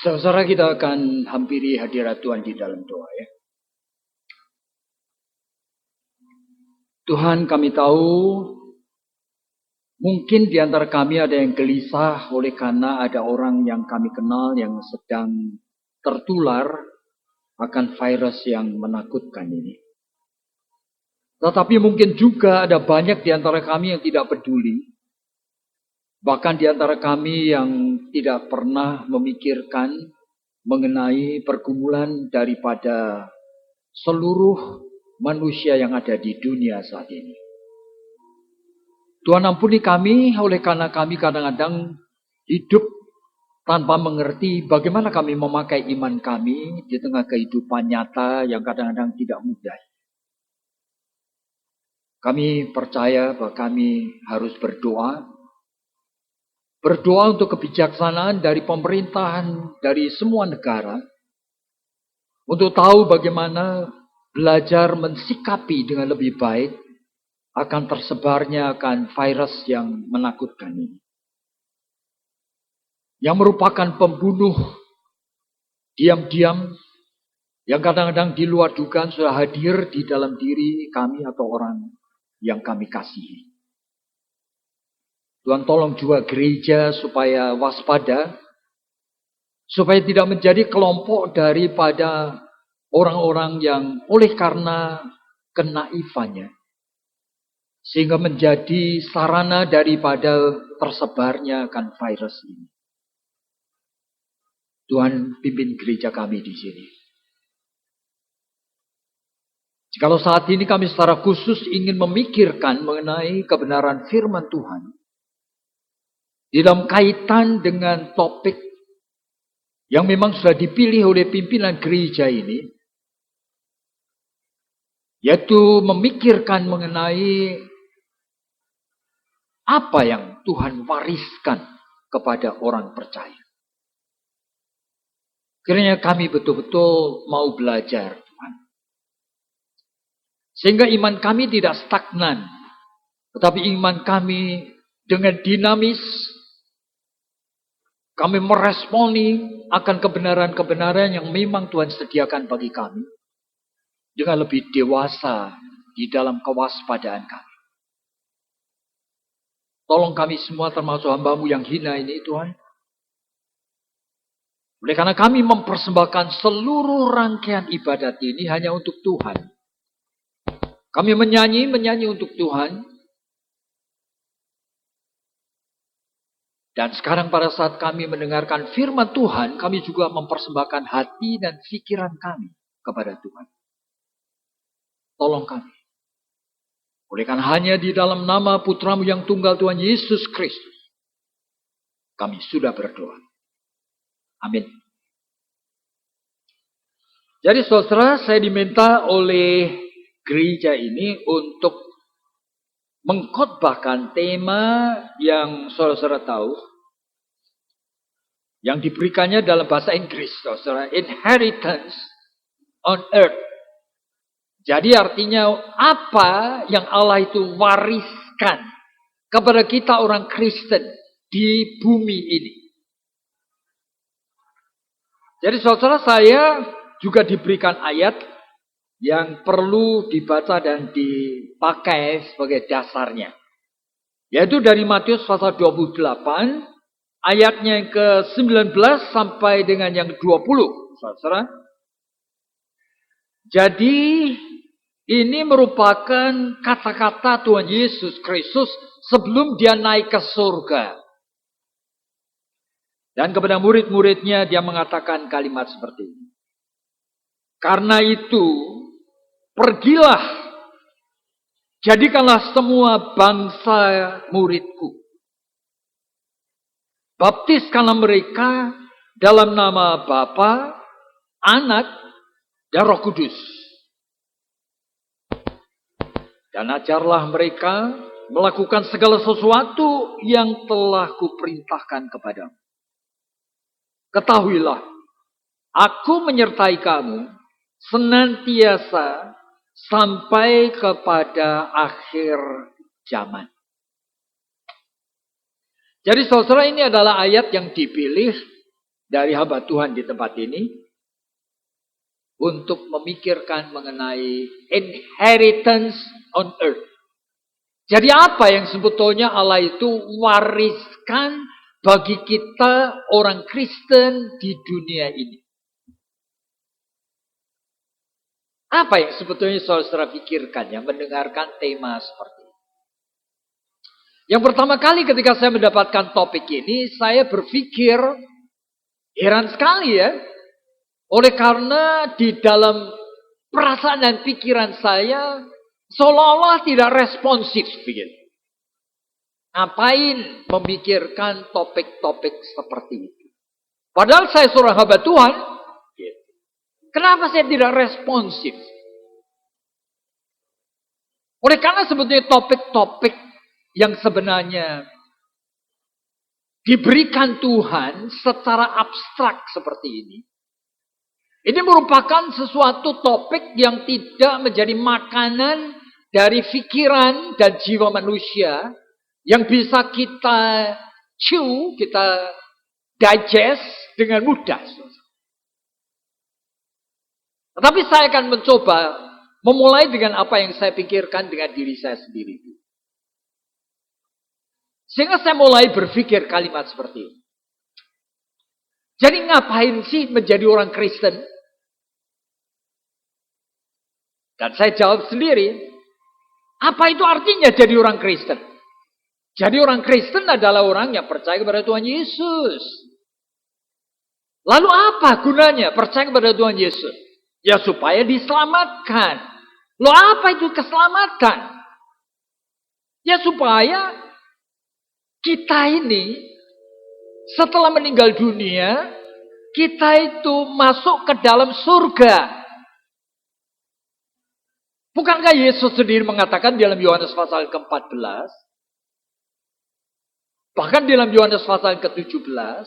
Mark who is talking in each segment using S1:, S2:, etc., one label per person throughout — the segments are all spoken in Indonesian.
S1: Saudara, kita akan hampiri hadirat Tuhan di dalam doa ya. Tuhan, kami tahu mungkin di antara kami ada yang gelisah oleh karena ada orang yang kami kenal yang sedang tertular akan virus yang menakutkan ini. Tetapi mungkin juga ada banyak di antara kami yang tidak peduli. Bahkan di antara kami yang tidak pernah memikirkan mengenai pergumulan daripada seluruh manusia yang ada di dunia saat ini. Tuhan, ampuni kami oleh karena kami kadang-kadang hidup tanpa mengerti bagaimana kami memakai iman kami di tengah kehidupan nyata yang kadang-kadang tidak mudah. Kami percaya bahwa kami harus berdoa. Berdoa untuk kebijaksanaan dari pemerintahan, dari semua negara. Untuk tahu bagaimana belajar mensikapi dengan lebih baik akan tersebarnya akan virus yang menakutkan ini. Yang merupakan pembunuh diam-diam yang kadang-kadang di luar dugaan sudah hadir di dalam diri kami atau orang yang kami kasihi. Tuhan, tolong juga gereja supaya waspada, supaya tidak menjadi kelompok daripada orang-orang yang oleh karena kenaifannya, sehingga menjadi sarana daripada tersebarnya akan virus ini. Tuhan, pimpin gereja kami di sini. Jikalau saat ini kami secara khusus ingin memikirkan mengenai kebenaran firman Tuhan, di dalam kaitan dengan topik yang memang sudah dipilih oleh pimpinan gereja ini, yaitu memikirkan mengenai apa yang Tuhan wariskan kepada orang percaya. Kiranya kami betul-betul mau belajar, Tuhan. Sehingga iman kami tidak stagnan, tetapi iman kami dengan dinamis, kami meresponi akan kebenaran-kebenaran yang memang Tuhan sediakan bagi kami. Dengan lebih dewasa di dalam kewaspadaan kami. Tolong kami semua termasuk hamba-Mu yang hina ini Tuhan. Oleh karena kami mempersembahkan seluruh rangkaian ibadat ini hanya untuk Tuhan. Kami menyanyi untuk Tuhan. Dan sekarang pada saat kami mendengarkan firman Tuhan, kami juga mempersembahkan hati dan pikiran kami kepada Tuhan. Tolong kami. Oleh karena hanya di dalam nama Putra-Mu yang tunggal Tuhan Yesus Kristus, kami sudah berdoa. Amin. Jadi saudara, saya diminta oleh gereja ini untuk mengkhotbahkan tema yang saudara-saudara tahu, yang diberikannya dalam bahasa Inggris, saudara, inheritance on earth. Jadi artinya apa yang Allah itu wariskan kepada kita orang Kristen di bumi ini. Jadi saudara, saya juga diberikan ayat yang perlu dibaca dan dipakai sebagai dasarnya. Yaitu dari Matius pasal 28, ayatnya yang ke-19 sampai dengan yang 20. Saudara. Jadi ini merupakan kata-kata Tuhan Yesus Kristus sebelum dia naik ke surga. Dan kepada murid-muridnya dia mengatakan kalimat seperti ini. Karena itu, pergilah, jadikanlah semua bangsa muridku. Baptiskanlah mereka dalam nama Bapa, Anak, dan Roh Kudus. Dan ajarlah mereka melakukan segala sesuatu yang telah kuperintahkan kepadamu. Ketahuilah, aku menyertai kamu senantiasa sampai kepada akhir zaman. Jadi saudara, ini adalah ayat yang dipilih dari hamba Tuhan di tempat ini untuk memikirkan mengenai inheritance on earth. Jadi apa yang sebetulnya Allah itu wariskan bagi kita orang Kristen di dunia ini? Apa yang sebetulnya saudara pikirkan yang mendengarkan tema seperti ini? Yang pertama kali ketika saya mendapatkan topik ini, saya berpikir heran sekali ya. Oleh karena di dalam perasaan dan pikiran saya seolah-olah tidak responsif begitu. Ngapain memikirkan topik-topik seperti itu? Padahal saya seorang hamba Tuhan. Kenapa saya tidak responsif? Oleh karena sebetulnya topik-topik yang sebenarnya diberikan Tuhan secara abstrak seperti ini. Ini merupakan sesuatu topik yang tidak menjadi makanan dari pikiran dan jiwa manusia yang bisa kita chew, kita digest dengan mudah. Tetapi saya akan mencoba memulai dengan apa yang saya pikirkan dengan diri saya sendiri. Sehingga saya mulai berpikir kalimat seperti ini. Jadi ngapain sih menjadi orang Kristen? Dan saya jawab sendiri. Apa itu artinya jadi orang Kristen? Jadi orang Kristen adalah orang yang percaya kepada Tuhan Yesus. Lalu apa gunanya percaya kepada Tuhan Yesus? Ya supaya diselamatkan. Loh apa itu keselamatan? Ya supaya kita ini setelah meninggal dunia, kita itu masuk ke dalam surga. Bukankah Yesus sendiri mengatakan dalam Yohanes pasal ke-14, bahkan dalam Yohanes pasal ke-17,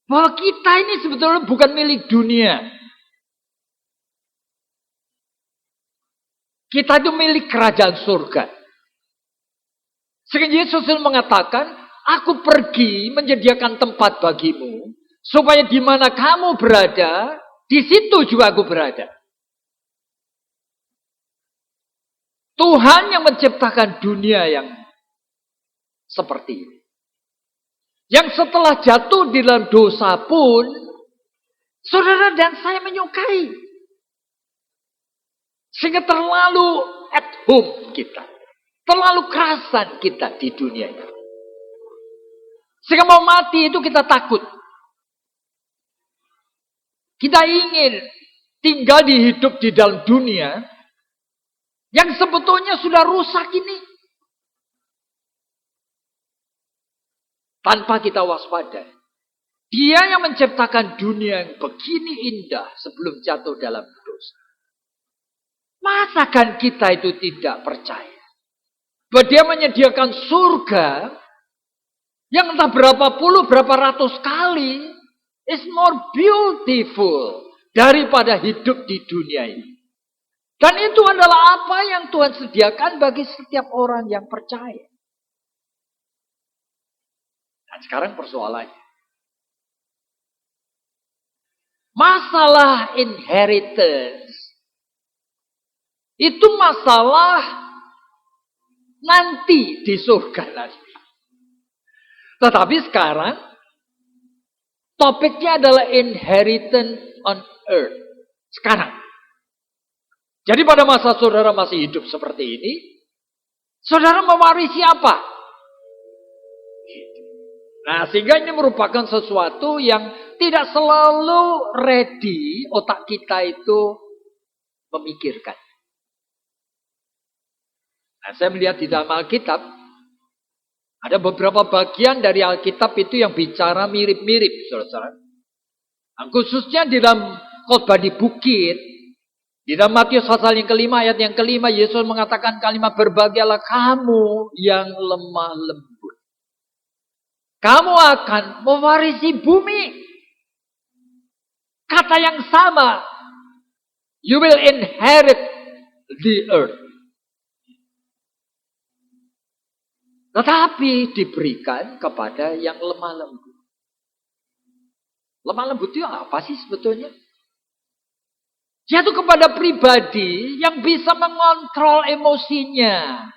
S1: bahwa kita ini sebetulnya bukan milik dunia. Kita itu milik kerajaan surga. Sehingga Yesus mengatakan, aku pergi menyediakan tempat bagimu, supaya di mana kamu berada, di situ juga aku berada. Tuhan yang menciptakan dunia yang seperti ini. Yang setelah jatuh di dalam dosa pun, saudara dan saya menyukai. Sehingga terlalu at home kita. Terlalu kerasan kita di dunia ini. Sehingga mau mati itu kita takut. Kita ingin tinggal hidup di dalam dunia yang sebetulnya sudah rusak ini. Tanpa kita waspada. Dia yang menciptakan dunia yang begini indah sebelum jatuh dalam dosa. Masakan kita itu tidak percaya bahwa dia menyediakan surga yang entah berapa puluh, berapa ratus kali is more beautiful daripada hidup di dunia ini. Dan itu adalah apa yang Tuhan sediakan bagi setiap orang yang percaya. Dan sekarang persoalannya. Masalah inheritance. Itu masalah nanti di surga nanti. Tetapi sekarang topiknya adalah inheritance on earth. Sekarang. Jadi pada masa saudara masih hidup seperti ini, saudara mewarisi apa? Nah, sehingga ini merupakan sesuatu yang tidak selalu ready otak kita itu memikirkan. Nah, saya melihat di dalam Alkitab, ada beberapa bagian dari Alkitab itu yang bicara mirip-mirip, saudara-saudara. Nah, khususnya di dalam khotbah di bukit, di dalam Matius pasal yang kelima, ayat yang kelima, Yesus mengatakan kalimat berbahagialah kamu yang lemah lembut. Kamu akan mewarisi bumi. Kata yang sama, you will inherit the earth. Tetapi diberikan kepada yang lemah lembut. Lemah lembut itu apa sih sebetulnya? Yaitu kepada pribadi yang bisa mengontrol emosinya.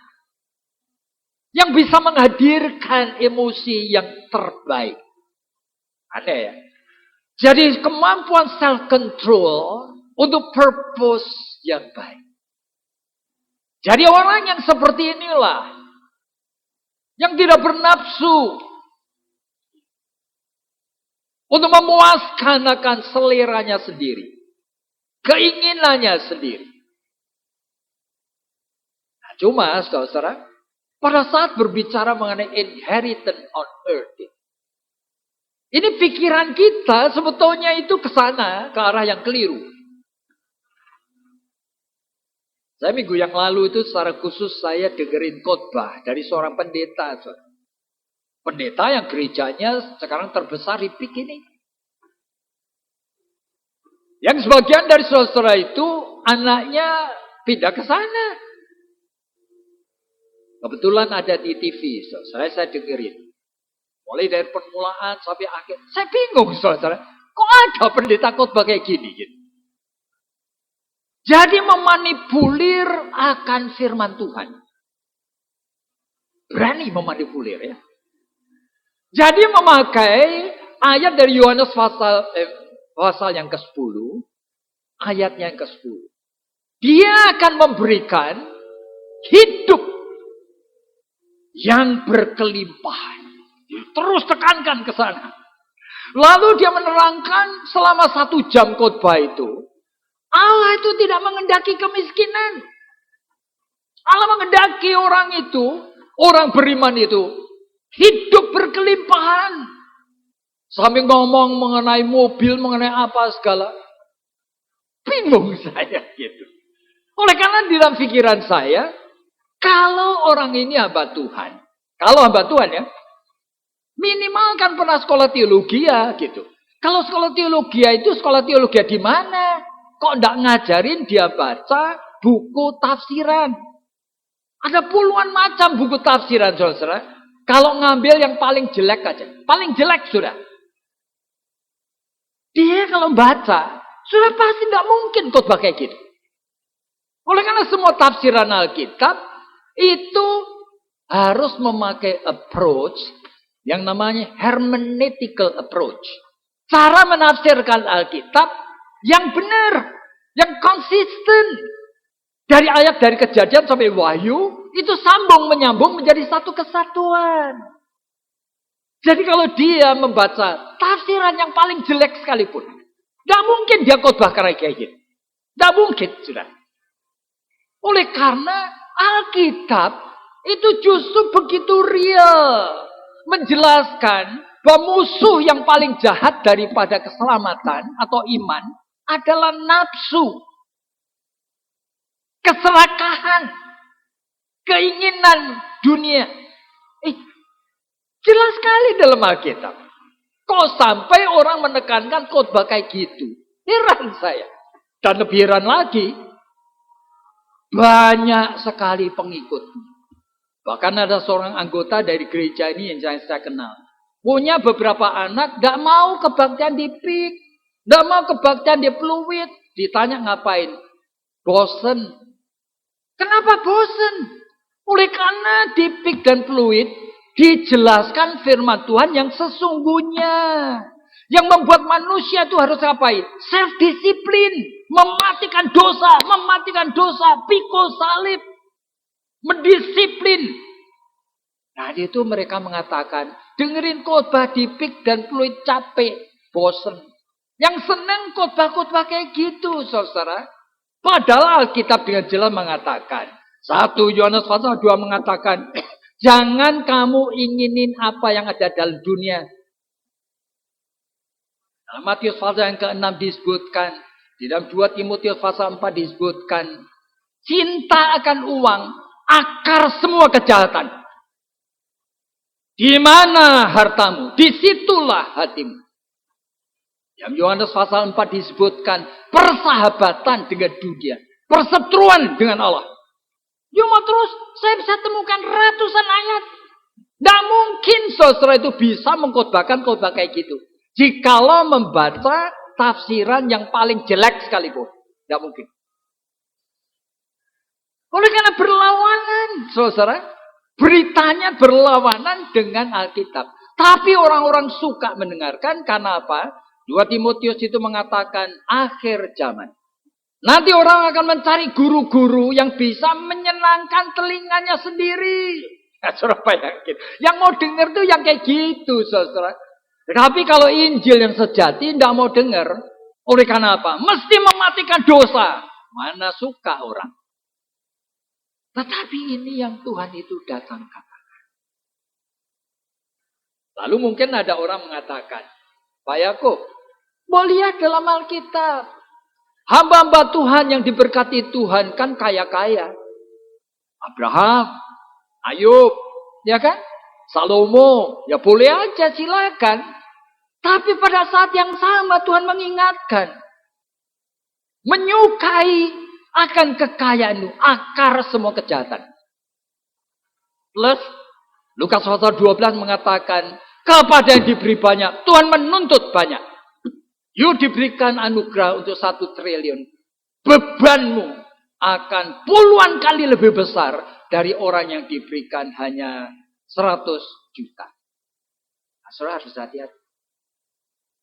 S1: Yang bisa menghadirkan emosi yang terbaik. Aneh ya? Jadi kemampuan self-control untuk purpose yang baik. Jadi orang yang seperti inilah. Yang tidak bernafsu. Untuk memuaskan akan seleranya sendiri. Keinginannya sendiri. Nah, cuma saudara-saudara, pada saat berbicara mengenai inheritance on earth. Ini pikiran kita sebetulnya itu ke sana, ke arah yang keliru. Saya minggu yang lalu itu secara khusus saya dengerin khotbah dari seorang pendeta. Pendeta yang gerejanya sekarang terbesar di PIK ini. Yang sebagian dari saudara itu anaknya pindah ke sana. Kebetulan ada di TV, saya dengerin. Mulai dari permulaan sampai akhir. Saya bingung, saudara. Kok ada pendeta khotbah kayak gini? Gitu. Jadi memanipulir akan firman Tuhan. Berani memanipulir ya. Jadi memakai ayat dari Yohanes pasal yang ke-10. Ayatnya yang ke-10. Dia akan memberikan hidup yang berkelimpahan. Terus tekankan ke sana. Lalu dia menerangkan selama 1 jam khotbah itu. Allah itu tidak mengendaki kemiskinan. Allah mengendaki orang itu, orang beriman itu, hidup berkelimpahan. Sambil ngomong mengenai mobil, mengenai apa segala. Bingung saya gitu. Oleh karena di dalam pikiran saya, kalau orang ini hamba Tuhan. Kalau hamba Tuhan ya. Minimal kan pernah sekolah teologi ya gitu. Kalau sekolah teologi itu sekolah teologi di mana? Kok enggak ngajarin dia baca buku tafsiran? Ada puluhan macam buku tafsiran, saudara. Kalau ngambil yang paling jelek aja. Paling jelek sudah. Dia kalau baca, sudah pasti enggak mungkin khotbah kayak gitu. Oleh karena semua tafsiran Alkitab itu harus memakai approach yang namanya hermeneutical approach. Cara menafsirkan Alkitab yang benar, yang konsisten. Dari ayat dari Kejadian sampai Wahyu, itu sambung menyambung menjadi satu kesatuan. Jadi kalau dia membaca tafsiran yang paling jelek sekalipun, tidak mungkin dia khotbah kayak gitu. Tidak mungkin, sudah. Oleh karena Alkitab itu justru begitu real. Menjelaskan bahwa musuh yang paling jahat daripada keselamatan atau iman adalah nafsu, keserakahan, keinginan dunia. Jelas sekali dalam Alkitab. Kok sampai orang menekankan khotbah kayak gitu? Heran saya. Dan lebih heran lagi, banyak sekali pengikutnya. Bahkan ada seorang anggota dari gereja ini yang saya kenal. Punya beberapa anak, gak mau kebaktian di PIK. Gak mau kebaktian di Pluit. Ditanya ngapain? Bosen. Kenapa bosen? Oleh karena di PIK dan Pluit dijelaskan firman Tuhan yang sesungguhnya. Yang membuat manusia itu harus ngapain? Self-disiplin. Mematikan dosa. Pikul salib. Mendisiplin. Nah itu mereka mengatakan, dengerin khotbah di PIK dan Pluit capek, bosen. Yang senang khotbah-khotbah kayak gitu, saudara. Padahal Alkitab dengan jelas mengatakan, 1 Yohanes pasal 2 mengatakan, jangan kamu inginin apa yang ada dalam dunia. Dalam Matius pasal yang ke-6 disebutkan, di dalam 2 Timotius pasal 4 disebutkan, cinta akan uang, akar semua kejahatan. Di mana hartamu? Disitulah hatimu. Yang Yohanes pasal 4 disebutkan persahabatan dengan dunia, perseteruan dengan Allah. Cuma terus saya bisa temukan ratusan ayat. Tidak mungkin saudara itu bisa mengkhotbahkan khotbah kayak gitu. Jikalau membaca tafsiran yang paling jelek sekalipun. Tidak mungkin. Oleh karena berlawanan, saudara. Beritanya berlawanan dengan Alkitab. Tapi orang-orang suka mendengarkan karena apa? 2 Timotius itu mengatakan akhir zaman. Nanti orang akan mencari guru-guru yang bisa menyenangkan telinganya sendiri. Nah, saudara bayangin. Yang mau dengar tuh yang kayak gitu, saudara. Tapi kalau Injil yang sejati tidak mau dengar. Oleh karena apa? Mesti mematikan dosa. Mana suka orang. Tetapi ini yang Tuhan itu datangkan. Lalu mungkin ada orang mengatakan, Pak Yakub, mau lihat dalam Alkitab. Hamba-hamba Tuhan yang diberkati Tuhan kan kaya-kaya. Abraham, Ayub, ya kan? Salomo, ya boleh aja silakan. Tapi pada saat yang sama Tuhan mengingatkan. Menyukai akan kekayaanmu, akar semua kejahatan. Plus, Lukas pasal 12 mengatakan, kepada yang diberi banyak, Tuhan menuntut banyak. You diberikan anugerah untuk 1 triliun. Bebanmu akan puluhan kali lebih besar dari orang yang diberikan hanya 100 juta. Nah, saudara harus hati-hati.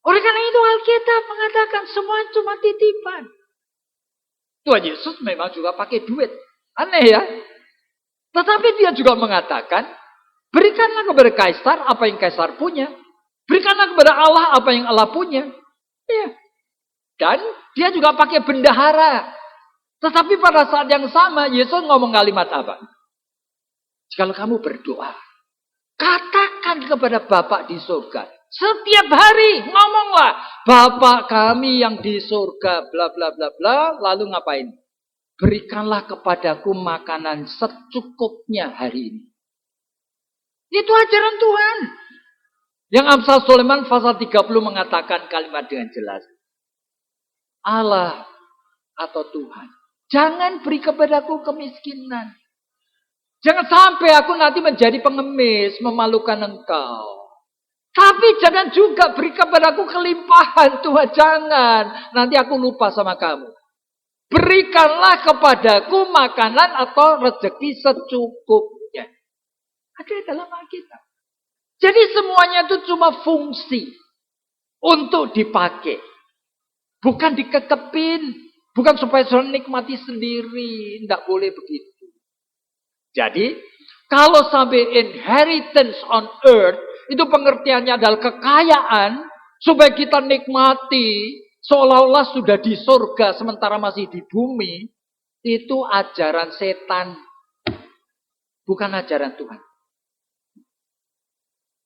S1: Oleh karena itu Alkitab mengatakan semua cuma titipan. Tuhan Yesus memang juga pakai duit. Aneh ya. Tetapi dia juga mengatakan, berikanlah kepada Kaisar apa yang Kaisar punya. Berikanlah kepada Allah apa yang Allah punya. Ya. Dan dia juga pakai bendahara. Tetapi pada saat yang sama, Yesus ngomong kalimat apa? Jikalau kamu berdoa, katakan kepada Bapa di surga. Setiap hari ngomonglah, Bapa kami yang di surga, bla bla bla bla. Lalu ngapain? Berikanlah kepadaku makanan secukupnya hari ini. Itu ajaran Tuhan. Yang Amsal Sulaiman pasal 30 mengatakan kalimat dengan jelas. Allah atau Tuhan, jangan beri kepadaku kemiskinan. Jangan sampai aku nanti menjadi pengemis, memalukan engkau. Tapi jangan juga beri kepadaku kelimpahan, Tuhan, jangan. Nanti aku lupa sama kamu. Berikanlah kepadaku makanan atau rezeki secukupnya. Ada dalam Alkitab. Jadi semuanya itu cuma fungsi untuk dipakai. Bukan dikekepin. Bukan supaya saudara nikmati sendiri. Tidak boleh begitu. Jadi, kalau sampai inheritance on earth, itu pengertiannya adalah kekayaan, supaya kita nikmati, seolah-olah sudah di surga, sementara masih di bumi, itu ajaran setan. Bukan ajaran Tuhan.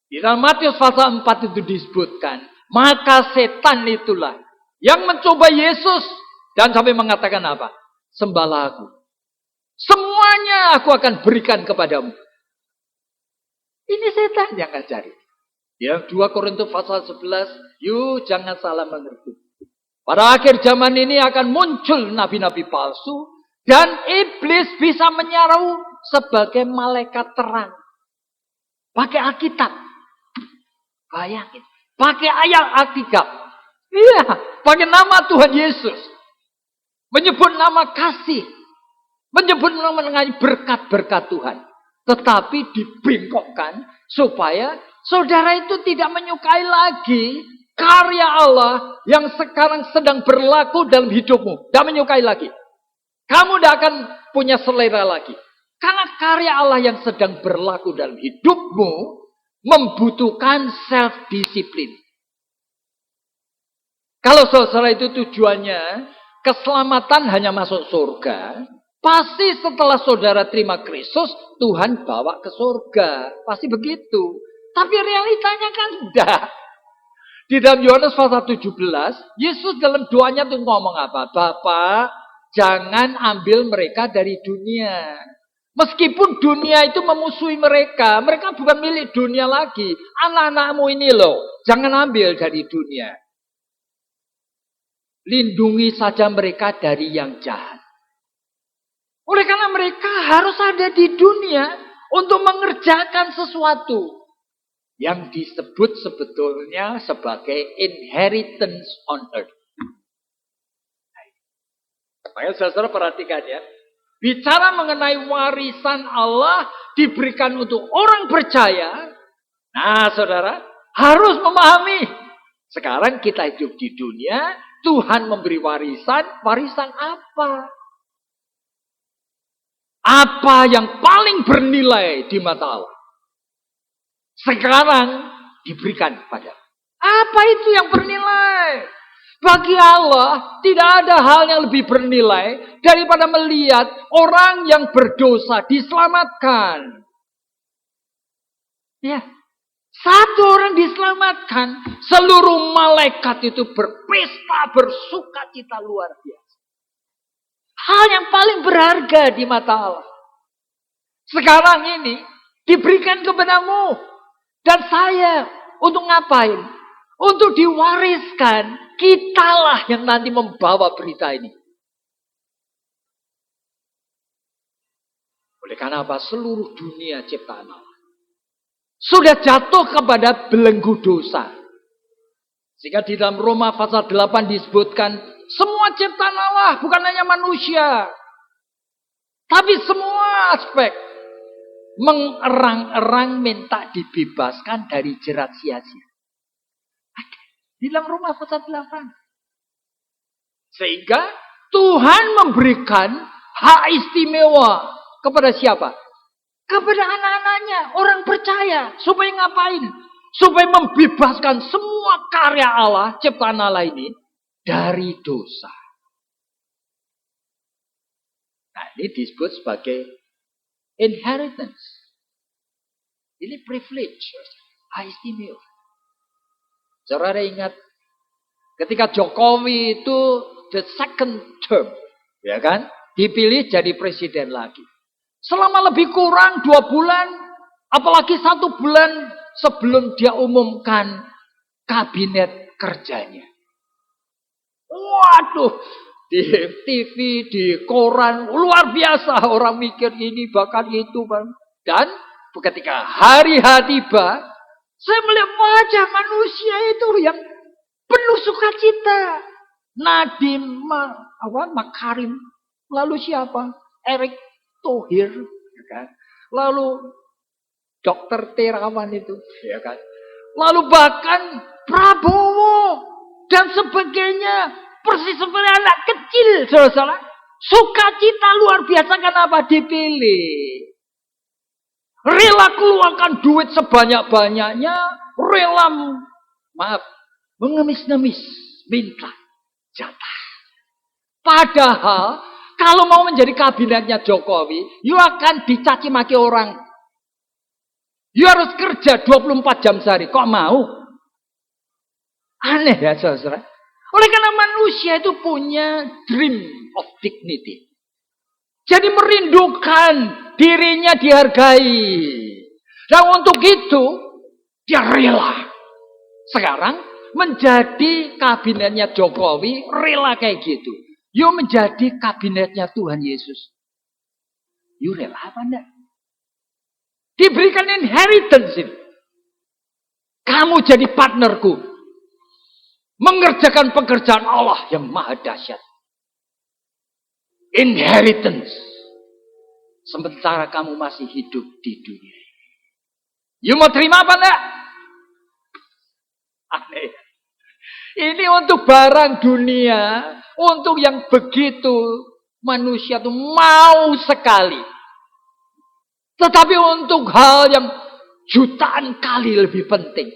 S1: Di dalam Matius pasal 4 itu disebutkan, maka setan itulah yang mencoba Yesus dan sampai mengatakan apa? Sembahlah aku. Semuanya aku akan berikan kepadamu. Ini setan yang ngajari. Yang 2 Korintus pasal 11, yuk jangan salah mengerti. Pada akhir zaman ini akan muncul nabi-nabi palsu dan iblis bisa menyarau sebagai malaikat terang. Pakai Alkitab. Bayangin. Pakai ayat Alkitab. Iya. Pakai nama Tuhan Yesus. Menyebut nama kasih. Menyebut nama mengenai berkat-berkat Tuhan. Tetapi dibengkokkan supaya saudara itu tidak menyukai lagi karya Allah yang sekarang sedang berlaku dalam hidupmu. Tidak menyukai lagi. Kamu tidak akan punya selera lagi. Karena karya Allah yang sedang berlaku dalam hidupmu membutuhkan self-disiplin. Kalau saudara itu tujuannya keselamatan hanya masuk surga, pasti setelah saudara terima Kristus, Tuhan bawa ke surga. Pasti begitu. Tapi realitanya kan enggak. Di dalam Yohanes pasal 17, Yesus dalam doanya tuh ngomong apa? Bapa, jangan ambil mereka dari dunia. Meskipun dunia itu memusuhi mereka, mereka bukan milik dunia lagi. Anak-anakmu ini loh, jangan ambil dari dunia. Lindungi saja mereka dari yang jahat. Oleh karena mereka harus ada di dunia untuk mengerjakan sesuatu. yang disebut sebetulnya sebagai inheritance on earth. Makanya saudara perhatikan ya. Bicara mengenai warisan Allah diberikan untuk orang percaya. Nah saudara, harus memahami. Sekarang kita hidup di dunia, Tuhan memberi warisan. Warisan apa? Apa yang paling bernilai di mata Allah? Sekarang diberikan kepada. Apa itu yang bernilai? Bagi Allah tidak ada hal yang lebih bernilai daripada melihat orang yang berdosa diselamatkan. Ya, satu orang diselamatkan, seluruh malaikat itu berpesta, bersukacita luar biasa. Hal yang paling berharga di mata Allah. Sekarang ini diberikan kepadamu dan saya untuk ngapain? Untuk diwariskan. Kitalah yang nanti membawa berita ini. Oleh karena apa? Seluruh dunia ciptaan Allah sudah jatuh kepada belenggu dosa. Sehingga di dalam Roma pasal 8 disebutkan semua ciptaan Allah, bukan hanya manusia, tapi semua aspek mengerang-erang minta dibebaskan dari jerat sia-sia. Di dalam Roma pasal 8. Sehingga Tuhan memberikan hak istimewa kepada siapa? Kepada anak-anaknya, orang percaya. Supaya ngapain? Supaya membebaskan semua karya Allah, ciptaan Allah ini, dari dosa. Nah, ini disebut sebagai inheritance. Ini privilege, hak istimewa. Saudara ingat, ketika Jokowi itu the second term, ya kan, dipilih jadi presiden lagi. Selama lebih kurang 2 bulan, apalagi 1 bulan sebelum dia umumkan kabinet kerjanya. Waduh, di TV, di koran, luar biasa orang mikir ini bahkan itu, Bang. Dan ketika hari tiba, saya melihat wajah manusia itu yang penuh sukacita. Nadiem Makarim. Lalu siapa? Erick Thohir. Ya kan? Lalu Dr. Terawan itu. Ya kan? Lalu bahkan Prabowo. Dan sebagainya. Persis seperti anak kecil. Saudara-saudara. Sukacita luar biasa. Kenapa dipilih? Rela keluarkan duit sebanyak-banyaknya, rela mengemis-nemis, minta jatah. Padahal kalau mau menjadi kabinetnya Jokowi, you akan dicaci maki orang. You harus kerja 24 jam sehari. Kok mau? Aneh ya saudara. Oleh karena manusia itu punya dream of dignity. Jadi merindukan dirinya dihargai. Dan untuk itu, dia rela. Sekarang menjadi kabinetnya Jokowi, rela kayak gitu. You menjadi kabinetnya Tuhan Yesus. You rela apa enggak? Diberikan inheritance ini. Kamu jadi partnerku. Mengerjakan pekerjaan Allah yang maha dahsyat. Inheritance. Sementara kamu masih hidup di dunia. You mau terima apa enggak? Aneh. Ini untuk barang dunia. Untuk yang begitu manusia itu mau sekali. Tetapi untuk hal yang jutaan kali lebih penting.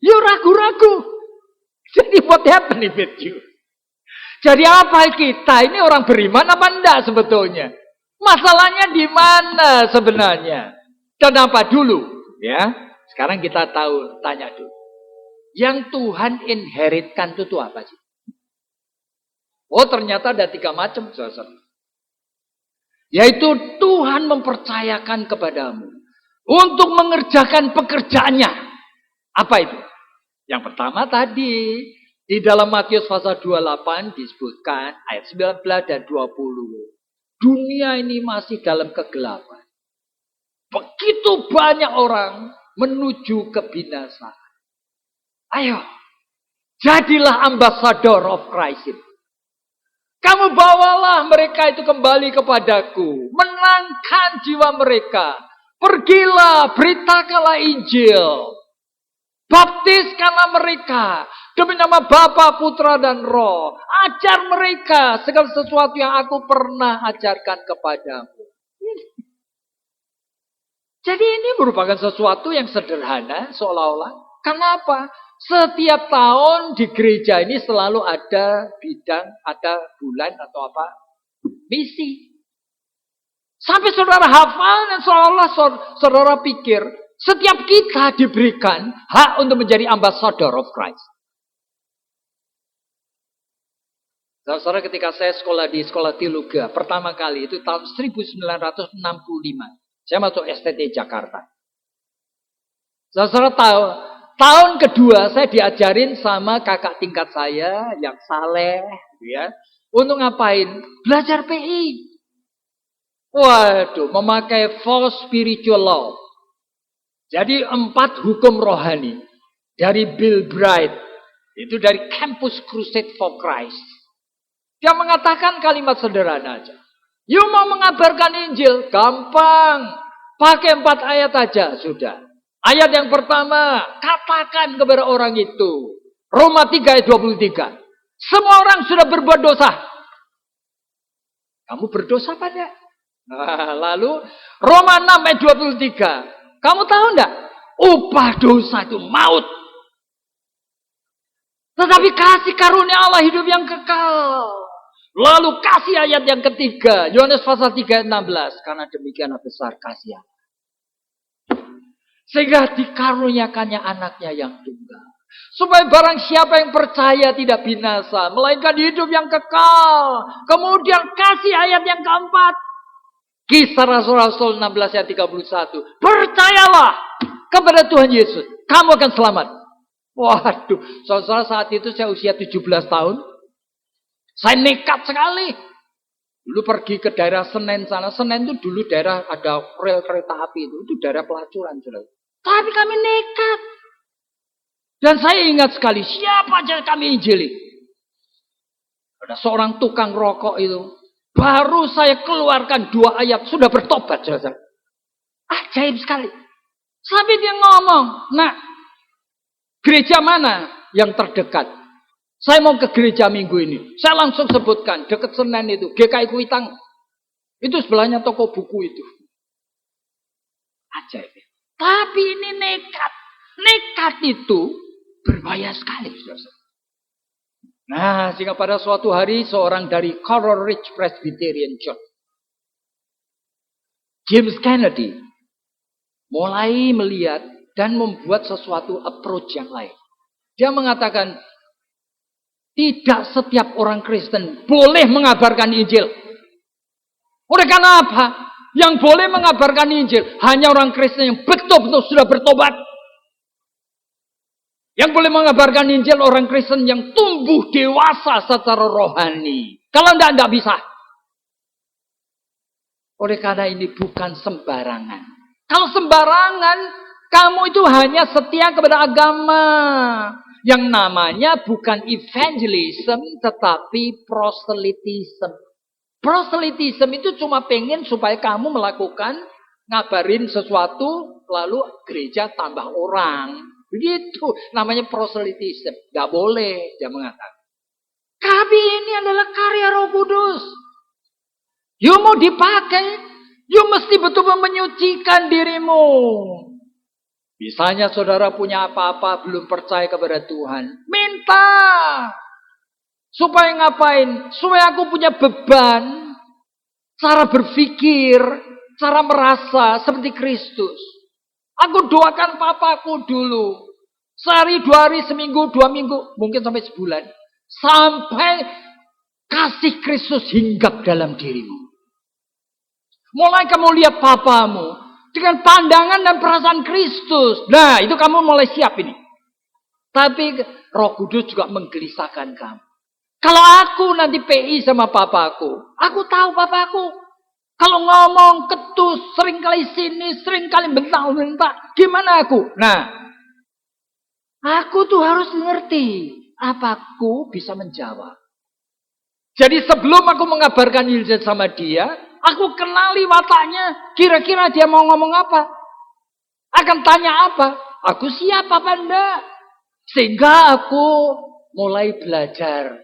S1: You ragu-ragu. Jadi what happened with you? Jadi apa kita? Ini orang beriman apa enggak sebetulnya? Masalahnya di mana sebenarnya? Dan apa dulu? Ya, sekarang kita tahu, tanya dulu. Yang Tuhan inheritkan itu apa sih? Oh, ternyata ada 3 macam, saudara. Yaitu Tuhan mempercayakan kepadamu untuk mengerjakan pekerjaannya. Apa itu? Yang pertama tadi, di dalam Matius pasal 28 disebutkan ayat 19 dan 20. Dunia ini masih dalam kegelapan. Begitu banyak orang menuju kebinasaan. Ayo, jadilah ambassador of Christ. Kamu bawalah mereka itu kembali kepadaku. Menangkan jiwa mereka. Pergilah, beritakanlah Injil. Baptiskanlah mereka. Demi nama Bapa, Putra, dan Roh. Ajar mereka segala sesuatu yang aku pernah ajarkan kepadamu. Jadi ini merupakan sesuatu yang sederhana seolah-olah. Kenapa? Setiap tahun di gereja ini selalu ada bidang, ada bulan atau apa? Misi. Sampai saudara hafal dan seolah-olah saudara pikir setiap kita diberikan hak untuk menjadi ambassador of Christ. Saudara, ketika saya sekolah di sekolah teologi pertama kali itu tahun 1965. Saya masuk STT Jakarta. Saudara tahu, tahun kedua saya diajarin sama kakak tingkat saya yang saleh, ya. Untuk ngapain? Belajar PI. Waduh, memakai 4 spiritual law. Jadi 4 hukum rohani. Dari Bill Bright. Itu dari Campus Crusade for Christ. Dia mengatakan kalimat sederhana aja. You mau mengabarkan Injil? Gampang. Pakai 4 ayat aja, sudah. Ayat yang pertama, katakan kepada orang itu. Roma 3 ayat 23. Semua orang sudah berbuat dosa. Kamu berdosa apa enggak? Nah, lalu Roma 6 ayat 23. Kamu tahu enggak? Upah dosa itu maut. Tetapi kasih karunia Allah hidup yang kekal. Lalu kasih ayat yang ketiga. Yohanes pasal 3 ayat 16. Karena demikian besar kasih Allah. Sehingga dikaruniakannya anaknya yang tunggal. Supaya barang siapa yang percaya tidak binasa. Melainkan hidup yang kekal. Kemudian kasih ayat yang keempat. Kisah Rasul-Rasul 16 ayat 31. Percayalah kepada Tuhan Yesus. Kamu akan selamat. Waduh. Saudara, saat itu saya usia 17 tahun. Saya nekat sekali. Dulu pergi ke daerah Senen sana. Senen itu dulu daerah ada rel kereta api itu. Itu daerah pelacuran. Tapi kami nekat. Dan saya ingat sekali. Siapa aja kami injili. Ada seorang tukang rokok itu. Baru saya keluarkan 2 ayat. Sudah bertobat. Ajaib sekali. Sampai dia ngomong. Nah, gereja mana yang terdekat? Saya mau ke gereja minggu ini. Saya langsung sebutkan. Dekat Senen itu. GKI Kuitang. Itu sebelahnya toko buku itu. Ajaib. Tapi ini nekat. Nekat itu berbahaya sekali. Nah, sehingga pada suatu hari seorang dari Coral Ridge Presbyterian Church, James Kennedy, mulai melihat dan membuat sesuatu approach yang lain. Dia mengatakan, tidak setiap orang Kristen boleh mengabarkan Injil. Oleh karena apa? Yang boleh mengabarkan Injil hanya orang Kristen yang betul-betul sudah bertobat. Yang boleh mengabarkan Injil orang Kristen yang tumbuh dewasa secara rohani. Kalau tidak bisa. Oleh karena ini bukan sembarangan. Kalau sembarangan, kamu itu hanya setia kepada agama. Yang namanya bukan evangelism, tetapi proselytism. Proselytism itu cuma pengen supaya kamu melakukan, ngabarin sesuatu, lalu gereja tambah orang. Begitu, namanya proselytism. Gak boleh, dia mengatakan. Tapi ini adalah karya Roh Kudus. You mau dipakai, you mesti betul-betul menyucikan dirimu. Misalnya saudara punya apa-apa belum percaya kepada Tuhan. Minta. Supaya ngapain? Supaya aku punya beban. Cara berpikir. Cara merasa seperti Kristus. Aku doakan papaku dulu. Sehari, 2 hari, seminggu, 2 minggu. Mungkin sampai sebulan. Sampai kasih Kristus hinggap dalam dirimu. Mulai kamu lihat papamu. Dengan pandangan dan perasaan Kristus. Nah, itu kamu mulai siap ini. Tapi Roh Kudus juga menggelisahkan kamu. Kalau aku nanti PI sama papaku. Aku tahu papaku. Kalau ngomong ketus, sering kali sini, sering kali bentak-bentak. Gimana aku? Nah, aku tuh harus ngerti. Apaku bisa menjawab. Jadi sebelum aku mengabarkan Injil sama dia, aku kenali wataknya. Kira-kira dia mau ngomong apa? Akan tanya apa? Aku siap apa enggak? Sehingga aku mulai belajar.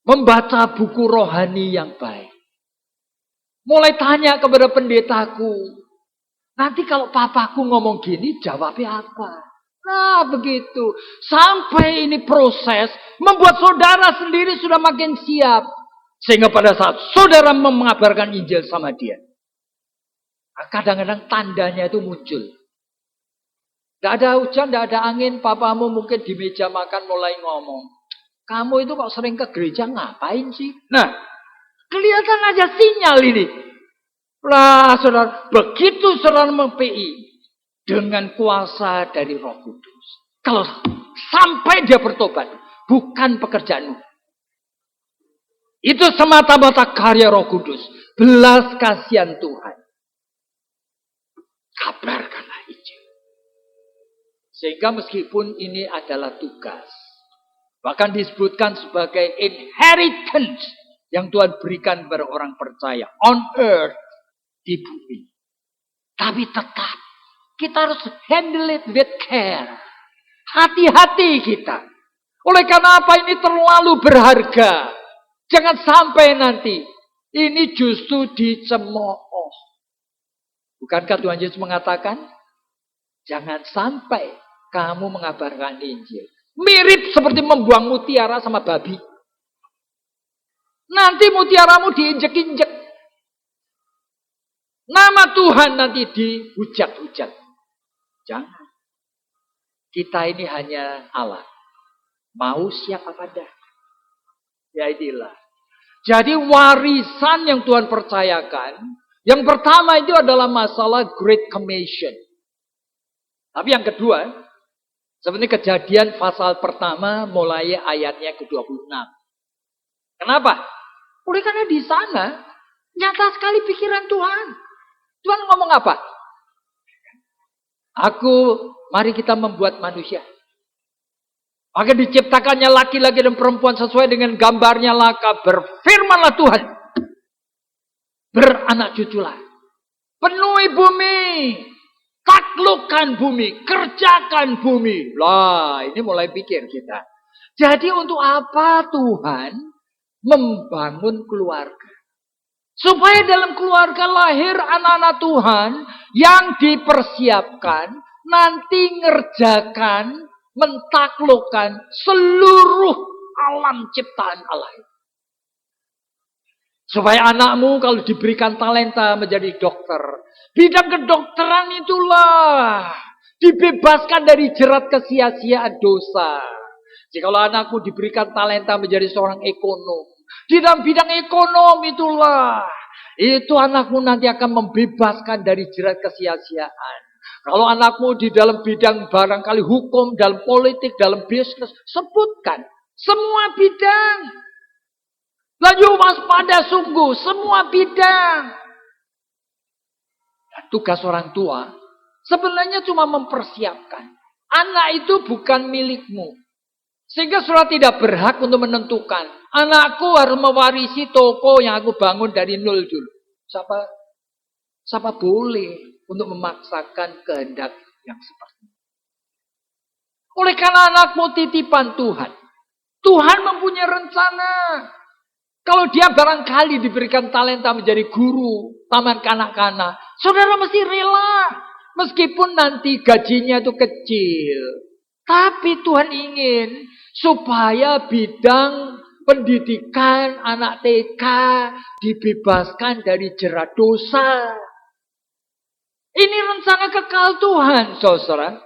S1: Membaca buku rohani yang baik. Mulai tanya kepada pendetaku. Nanti kalau papaku ngomong gini, jawabnya apa? Nah, begitu. Sampai ini proses membuat saudara sendiri sudah makin siap. Sehingga pada saat saudara mengabarkan Injil sama dia. Kadang-kadang tandanya itu muncul. Tidak ada hujan, tidak ada angin. Papamu mungkin di meja makan mulai ngomong. Kamu itu kok sering ke gereja ngapain sih? Nah, kelihatan aja sinyal ini. Lah, saudara, begitu saudara mempi dengan kuasa dari Roh Kudus. Kalau sampai dia bertobat, bukan pekerjaanmu. Itu semata-mata karya Roh Kudus. Belas kasihan Tuhan. Kabarkanlah Injil. Sehingga meskipun ini adalah tugas, bahkan disebutkan sebagai inheritance yang Tuhan berikan kepada orang percaya on earth, di bumi. Tapi tetap kita harus handle it with care. Hati-hati kita. Oleh karena apa ini terlalu berharga. Jangan sampai nanti ini justru dicemooh. Bukankah Tuhan Yesus mengatakan, jangan sampai kamu mengabarkan Injil. Mirip seperti membuang mutiara sama babi. Nanti mutiaramu diinjek-injek. Nama Tuhan nanti dihujat-hujat. Jangan. Kita ini hanya alat. Mau siap apa dah? Ya inilah. Jadi warisan yang Tuhan percayakan. Yang pertama itu adalah masalah Great Commission. Tapi yang kedua, seperti Kejadian pasal pertama mulai ayatnya ke-26. Kenapa? Oleh karena di sana nyata sekali pikiran Tuhan. Tuhan ngomong apa? Mari kita membuat manusia. Maka diciptakannya laki-laki dan perempuan sesuai dengan gambarnya, maka berfirmanlah Tuhan. Beranak cuculah. Penuhi bumi. Taklukkan bumi. Kerjakan bumi. Lah, ini mulai pikir kita. Jadi untuk apa Tuhan membangun keluarga? Supaya dalam keluarga lahir anak-anak Tuhan yang dipersiapkan, nanti ngerjakan, mentaklukkan seluruh alam ciptaan Allah. Supaya anakmu kalau diberikan talenta menjadi dokter, bidang kedokteran itulah dibebaskan dari jerat kesia-siaan dosa. Jikalau anakmu diberikan talenta menjadi seorang ekonom, di dalam bidang ekonom itulah, itu anakmu nanti akan membebaskan dari jerat kesia-siaan. Kalau anakmu di dalam bidang barangkali hukum, dalam politik, dalam bisnis, sebutkan semua bidang. Lalu waspada sungguh semua bidang. Tugas orang tua sebenarnya cuma mempersiapkan. Anak itu bukan milikmu. Sehingga saudara tidak berhak untuk menentukan. Anakku harus mewarisi toko yang aku bangun dari nol dulu. Siapa boleh untuk memaksakan kehendak yang seperti itu. Oleh karena anakmu titipan Tuhan. Tuhan mempunyai rencana. Kalau dia barangkali diberikan talenta menjadi guru taman kanak-kanak, saudara mesti rela. Meskipun nanti gajinya itu kecil. Tapi Tuhan ingin supaya bidang pendidikan anak TK dibebaskan dari jerat dosa. Ini rencana kekal Tuhan, saudara.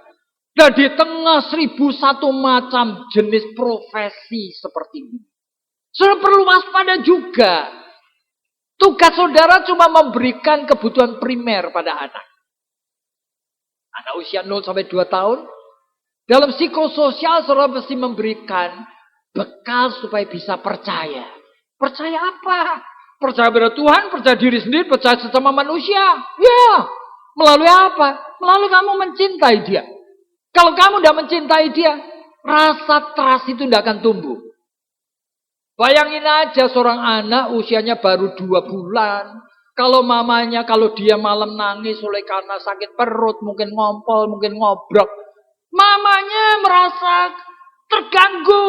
S1: Dan di tengah 1001 macam jenis profesi seperti ini, saudara perlu waspada juga. Tugas saudara cuma memberikan kebutuhan primer pada anak. Anak usia 0 sampai 2 tahun. Dalam psikososial saudara mesti memberikan bekal supaya bisa percaya. Percaya apa? Percaya pada Tuhan, percaya diri sendiri, percaya sesama manusia. Ya, melalui apa? Melalui kamu mencintai dia. Kalau kamu tidak mencintai dia, rasa trust itu tidak akan tumbuh. Bayangin aja seorang anak usianya baru 2 bulan. Kalau mamanya, kalau dia malam nangis oleh karena sakit perut, mungkin ngompol, mungkin ngobrol. Mamanya merasa terganggu.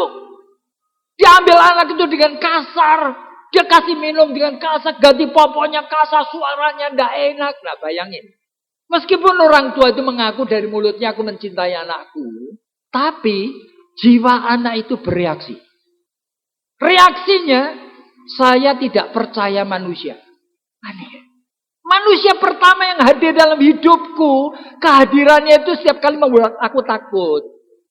S1: Diambil anak itu dengan kasar. Dia kasih minum dengan kasar, ganti popoknya kasar, suaranya tidak enak. Nah bayangin. Meskipun orang tua itu mengaku dari mulutnya aku mencintai anakku. Tapi jiwa anak itu bereaksi. Reaksinya, saya tidak percaya manusia. Aneh. Manusia pertama yang hadir dalam hidupku, kehadirannya itu setiap kali membuat aku takut.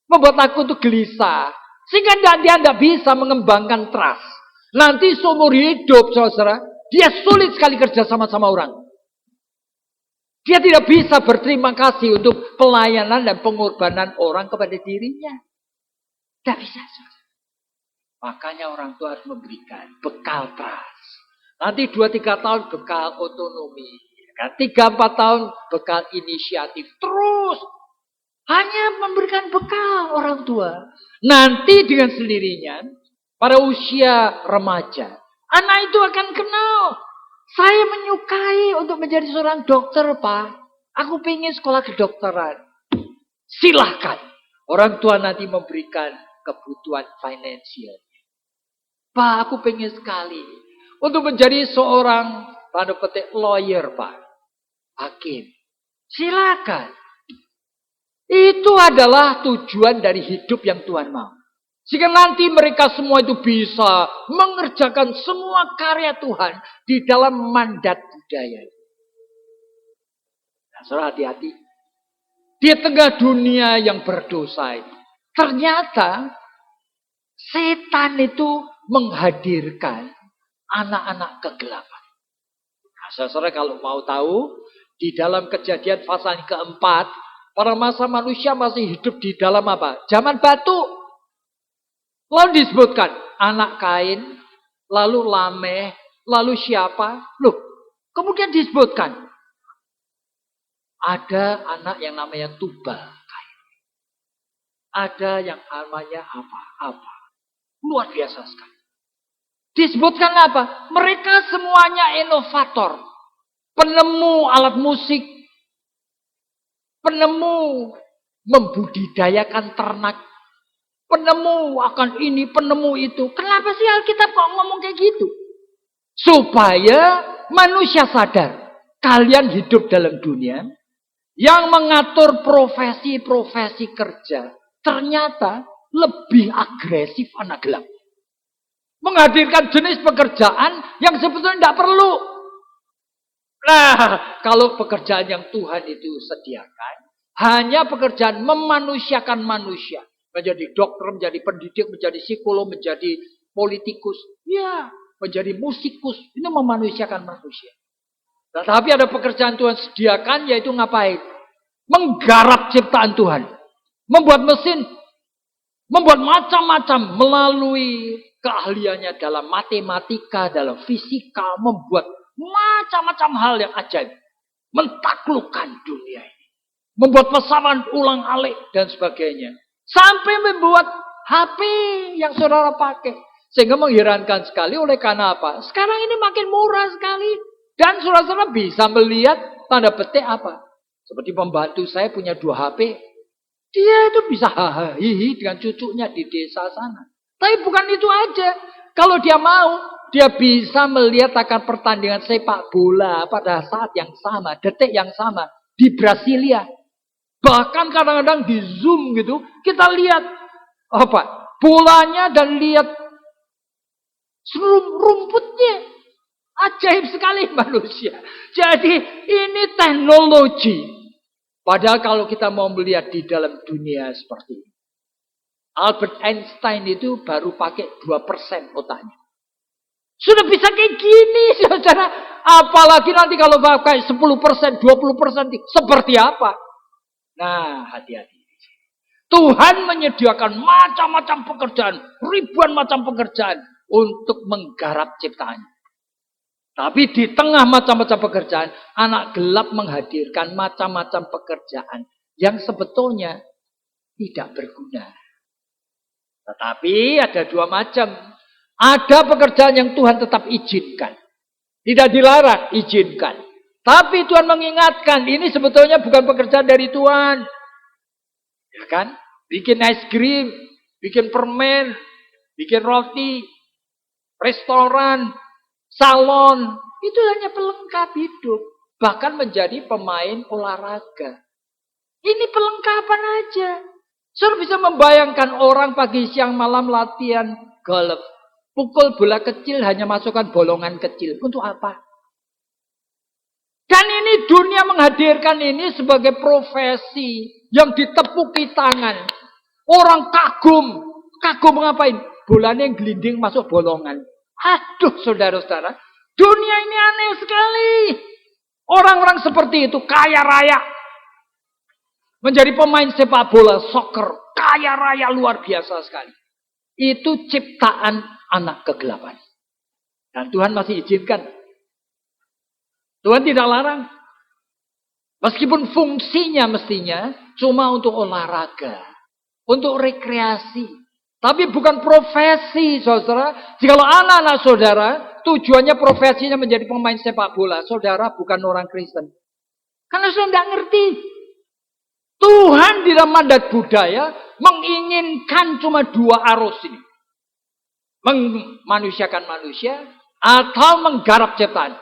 S1: Membuat aku itu gelisah. Sehingga dia tidak bisa mengembangkan trust. Nanti seumur hidup, saudara, dia sulit sekali kerja sama orang. Dia tidak bisa berterima kasih untuk pelayanan dan pengorbanan orang kepada dirinya. Tidak bisa, saudara. Makanya orang tua harus memberikan bekal trust. Nanti 2-3 tahun bekal otonomi. 3-4 tahun bekal inisiatif. Terus hanya memberikan bekal orang tua. Nanti dengan sendirinya pada usia remaja, anak itu akan kenal. Saya menyukai untuk menjadi seorang dokter, Pak. Aku pengen sekolah kedokteran. Silahkan. Orang tua nanti memberikan kebutuhan finansial. Pak, aku pengen sekali untuk menjadi seorang tanda petik lawyer, Pak. Hakim. Silakan. Itu adalah tujuan dari hidup yang Tuhan mau. Sehingga nanti mereka semua itu bisa mengerjakan semua karya Tuhan di dalam mandat budaya. Nah, saudara hati-hati. Di tengah dunia yang berdosa ini, ternyata setan itu menghadirkan anak-anak kegelapan. Nah, saudara kalau mau tahu, di dalam Kejadian pasal keempat, pada masa manusia masih hidup di dalam apa? Zaman batu. Lalu disebutkan anak Kain, lalu Lameh, lalu siapa? Loh, kemudian disebutkan ada anak yang namanya Tubal Kain. Ada yang namanya apa? Luar biasa sekali. Disebutkan apa? Mereka semuanya inovator. Penemu alat musik. Penemu membudidayakan ternak. Penemu akan ini, penemu itu. Kenapa sih Alkitab kok ngomong kayak gitu? Supaya manusia sadar. Kalian hidup dalam dunia yang mengatur profesi-profesi kerja. Ternyata lebih agresif anak gelap. Menghadirkan jenis pekerjaan yang sebetulnya tidak perlu. Nah, kalau pekerjaan yang Tuhan itu sediakan, hanya pekerjaan memanusiakan manusia. Menjadi dokter, menjadi pendidik, menjadi psikolog, menjadi politikus. Ya, menjadi musikus. Itu memanusiakan manusia. Nah, tapi ada pekerjaan Tuhan sediakan, yaitu ngapain? Menggarap ciptaan Tuhan. Membuat mesin. Membuat macam-macam melalui keahliannya dalam matematika, dalam fisika, membuat macam-macam hal yang ajaib. Mentaklukkan dunia ini. Membuat pesawat ulang-alik dan sebagainya. Sampai membuat HP yang saudara pakai. Sehingga mengherankan sekali oleh karena apa? Sekarang ini makin murah sekali. Dan saudara-saudara bisa melihat tanda petik apa? Seperti pembantu saya punya 2 HP. Dia itu bisa hihi dengan cucunya di desa sana. Tapi bukan itu aja. Kalau dia mau, dia bisa melihat akan pertandingan sepak bola pada saat yang sama, detik yang sama di Brasilia. Bahkan kadang-kadang di Zoom gitu, kita lihat apa? Bolanya dan lihat rumputnya. Ajaib sekali manusia. Jadi ini teknologi. Padahal kalau kita mau melihat di dalam dunia seperti ini. Albert Einstein itu baru pakai 2% otaknya. Sudah bisa kayak gini, saudara. Apalagi nanti kalau pakai 10%, 20%, seperti apa? Nah, hati-hati. Tuhan menyediakan macam-macam pekerjaan, ribuan macam pekerjaan untuk menggarap ciptaannya. Tapi di tengah macam-macam pekerjaan, anak gelap menghadirkan macam-macam pekerjaan yang sebetulnya tidak berguna. Tetapi ada dua macam. Ada pekerjaan yang Tuhan tetap izinkan. Tidak dilarang, izinkan. Tapi Tuhan mengingatkan, ini sebetulnya bukan pekerjaan dari Tuhan. Ya kan? Bikin es krim, bikin permen, bikin roti, restoran, salon. Itu hanya pelengkap hidup. Bahkan menjadi pemain olahraga. Ini pelengkapan aja. Saudara bisa membayangkan orang pagi, siang, malam latihan golf. Pukul bola kecil hanya masukkan bolongan kecil. Untuk apa? Dan ini dunia menghadirkan ini sebagai profesi yang ditepuki tangan. Orang kagum. Kagum ngapain? Bolanya yang gelinding masuk bolongan. Aduh saudara-saudara. Dunia ini aneh sekali. Orang-orang seperti itu kaya raya. Menjadi pemain sepak bola, soccer. Kaya raya luar biasa sekali. Itu ciptaan anak kegelapan. Dan Tuhan masih izinkan. Tuhan tidak larang. Meskipun fungsinya mestinya cuma untuk olahraga. Untuk rekreasi. Tapi bukan profesi, saudara. Jikalau anak-anak saudara, tujuannya profesinya menjadi pemain sepak bola. Saudara bukan orang Kristen. Karena saudara tidak ngerti. Tuhan di dalam mandat budaya menginginkan cuma dua arus ini. Memanusiakan manusia atau menggarap ciptaan.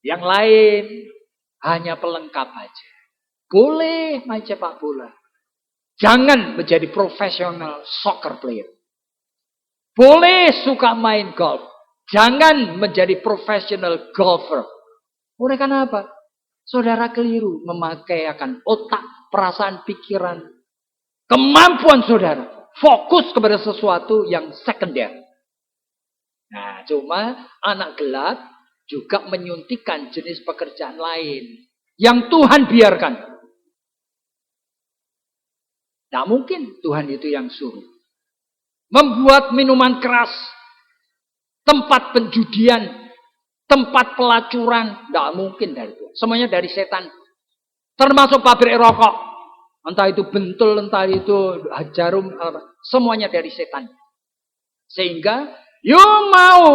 S1: Yang lain hanya pelengkap aja. Boleh main sepak bola. Jangan menjadi profesional soccer player. Boleh suka main golf. Jangan menjadi profesional golfer. Oleh karena apa? Saudara keliru memakai akan otak, perasaan, pikiran, kemampuan saudara. Fokus kepada sesuatu yang sekunder. Nah, cuma anak gelap juga menyuntikkan jenis pekerjaan lain. Yang Tuhan biarkan. Tidak mungkin Tuhan itu yang suruh. Membuat minuman keras. Tempat penjudian. Tempat pelacuran. Tidak mungkin dari Tuhan. Semuanya dari setan. Termasuk pabrik rokok. Entah itu bentul, entah itu jarum. Semuanya dari setan. Sehingga you mau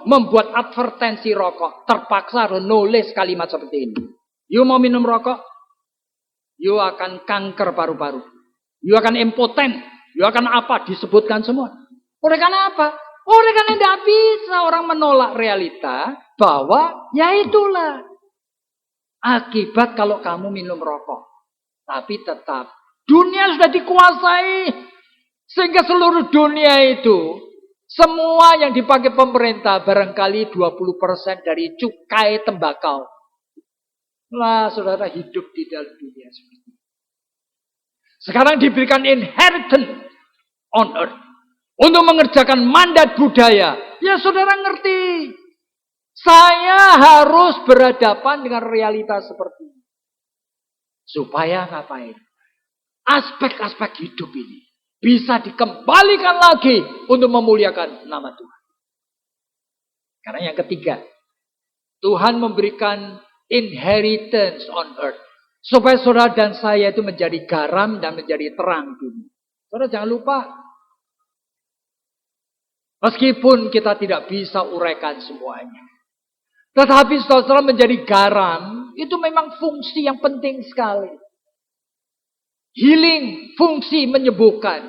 S1: membuat advertensi rokok. Terpaksa harus nulis kalimat seperti ini. You mau minum rokok. You akan kanker paru-paru. You akan impoten. You akan apa? Disebutkan semua. Oleh karena apa? Oleh karena tidak bisa orang menolak realita. Bahwa ya itulah. Akibat kalau kamu minum rokok. Tapi tetap. Dunia sudah dikuasai. Sehingga seluruh dunia itu. Semua yang dipakai pemerintah. Barangkali 20% dari cukai tembakau. Lah saudara hidup di dalam dunia seperti itu. Sekarang diberikan inheritance on earth. Untuk mengerjakan mandat budaya. Ya saudara ngerti. Saya harus berhadapan dengan realitas seperti ini. Supaya ngapain? Aspek-aspek hidup ini. Bisa dikembalikan lagi untuk memuliakan nama Tuhan. Karena yang ketiga. Tuhan memberikan inheritance on earth. Supaya saudara dan saya itu menjadi garam dan menjadi terang dunia. Saudara jangan lupa. Meskipun kita tidak bisa uraikan semuanya. Tetapi saudara menjadi garam. Itu memang fungsi yang penting sekali. Healing, fungsi menyembuhkan.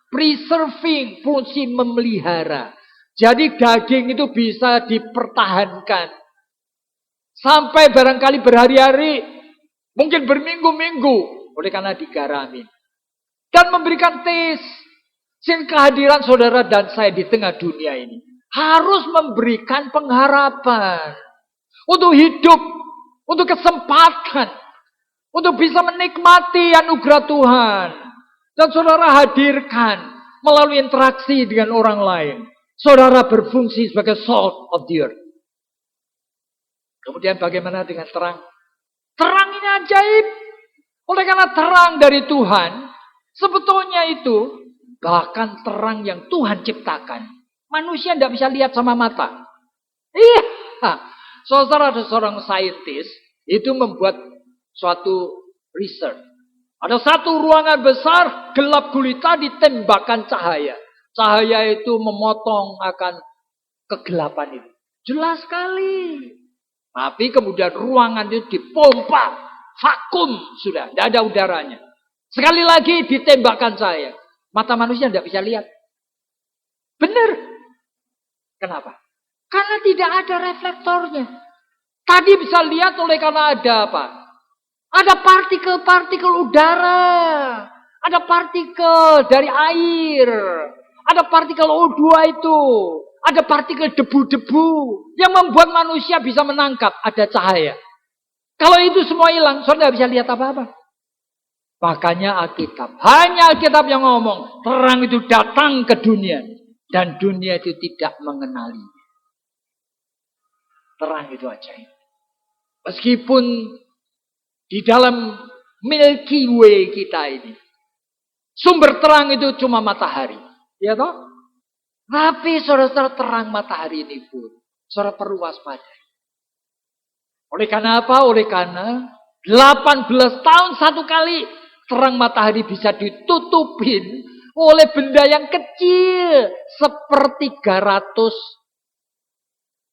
S1: Preserving, fungsi memelihara. Jadi daging itu bisa dipertahankan. Sampai barangkali berhari-hari. Mungkin berminggu-minggu. Oleh karena digaramin. Dan memberikan taste. Sehingga kehadiran saudara dan saya di tengah dunia ini. Harus memberikan pengharapan. Untuk hidup. Untuk kesempatan. Untuk bisa menikmati anugerah Tuhan. Dan saudara hadirkan. Melalui interaksi dengan orang lain. Saudara berfungsi sebagai salt of the earth. Kemudian bagaimana dengan terang? Terang ini ajaib. Oleh karena terang dari Tuhan. Sebetulnya itu. Bahkan terang yang Tuhan ciptakan. Manusia tidak bisa lihat sama mata. Iya. Saudara, ada seorang saintis itu membuat suatu research. Ada satu ruangan besar, gelap gulita, ditembakkan cahaya. Cahaya itu memotong akan kegelapan itu. Jelas sekali. Tapi kemudian ruangan itu dipompa. Vakum sudah, tidak ada udaranya. Sekali lagi ditembakkan cahaya. Mata manusia tidak bisa lihat. Benar. Kenapa? Karena tidak ada reflektornya. Tadi bisa lihat oleh karena ada apa? Ada partikel-partikel udara. Ada partikel dari air. Ada partikel O2 itu. Ada partikel debu-debu. Yang membuat manusia bisa menangkap ada cahaya. Kalau itu semua hilang, saudara tidak bisa lihat apa-apa. Makanya Alkitab. Hanya Alkitab yang ngomong. Terang itu datang ke dunia. Dan dunia itu tidak mengenalinya. Terang itu ajaib. Meskipun di dalam Milky Way kita ini. Sumber terang itu cuma matahari. Ya toh? Tapi saudara-saudara terang matahari ini pun. Saudara perlu waspada. Oleh karena apa? Oleh karena 18 tahun satu kali terang matahari bisa ditutupin oleh benda yang kecil. 1/300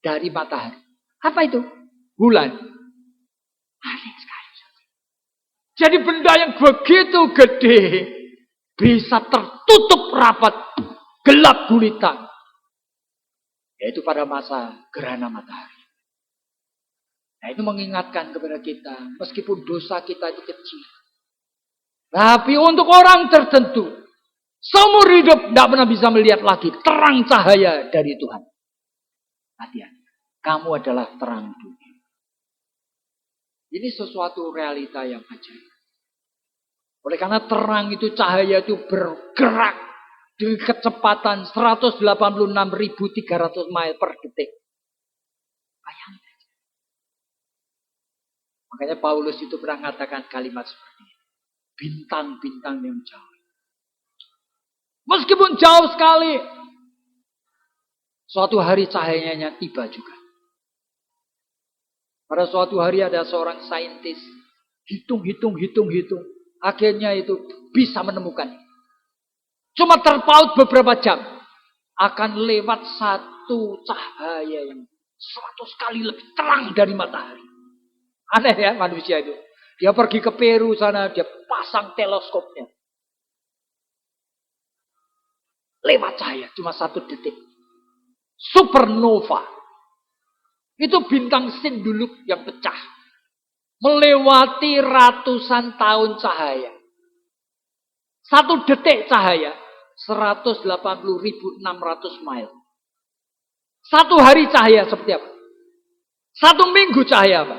S1: dari matahari. Apa itu? Bulan. Aneh sekali. Jadi benda yang begitu gede bisa tertutup rapat, gelap gulita. Yaitu pada masa gerhana matahari. Nah, itu mengingatkan kepada kita, meskipun dosa kita itu kecil. Tapi untuk orang tertentu, seumur hidup tidak pernah bisa melihat lagi terang cahaya dari Tuhan. Hati-hati, kamu adalah terang dunia. Ini sesuatu realita yang ajaib. Oleh karena terang itu, cahaya itu bergerak dengan kecepatan 186.300 mile per detik. Bayangkan. Makanya Paulus itu pernah mengatakan kalimat seperti ini. Bintang-bintang yang jauh. Meskipun jauh sekali, suatu hari cahayanya tiba juga. Pada suatu hari ada seorang saintis. Hitung. Akhirnya itu bisa menemukan. Cuma terpaut beberapa jam. Akan lewat satu cahaya yang 100 kali lebih terang dari matahari. Aneh ya manusia itu. Dia pergi ke Peru sana, dia pasang teleskopnya. Lewat cahaya, cuma 1 detik. Supernova. Itu bintang sinduluk yang pecah. Melewati ratusan tahun cahaya. 1 detik cahaya, 180.600 mile. 1 hari cahaya seperti apa? 1 minggu cahaya apa?